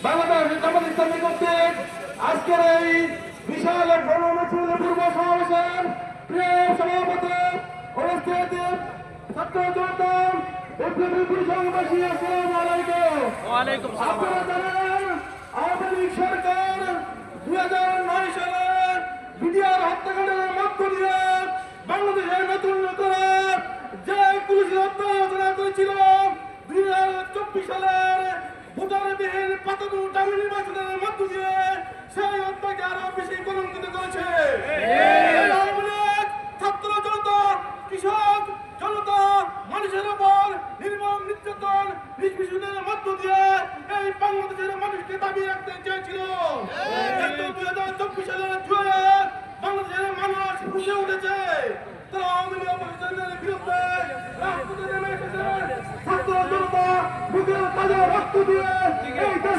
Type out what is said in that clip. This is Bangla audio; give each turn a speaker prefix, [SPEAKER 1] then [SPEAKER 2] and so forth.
[SPEAKER 1] বাংলাদেশ জামাত ইসলামী কর্তৃক আজকের এই বিশাল গণমিছিল পূর্ব সমাবেশের প্রিয় সভাপতি উপস্থিত ছাত্র জনতা বিপ্লবী পরিষদবাসী, আসসালামু আলাইকুম। আপনারা জানেন আওয়ামী লীগ সরকার 2009 সালে বিডিআর হত্যাকাণ্ডের মধ্য দিয়ে বাংলাদেশের নতুন করে যে পুলিশ হত্যা করেছিল 2024 সালের ভোটারবিহীন পাতানো ডামি নির্বাচনের মধ্য দিয়ে সেই হত্যাকে আরো বেশি কলঙ্কিত করেছে। ছাত্র জনতা, কৃষক জনতা মানুষের উপর নির্মম নির্যাতন নিষ্পেষণের মধ্য দিয়ে এই বাংলাদেশের মানুষকে দাবি রাখতে চেয়েছিল। 2024 সালের জুয়ে বাংলাদেশের মানুষ ফুসে উঠেছে। তারা আওয়ামী লীগ অপরাধের বিরুদ্ধে রাজপথে নেমে এসেছে। ছাত্র জনতা বুকের তাজা রক্ত দিয়ে এই দেশ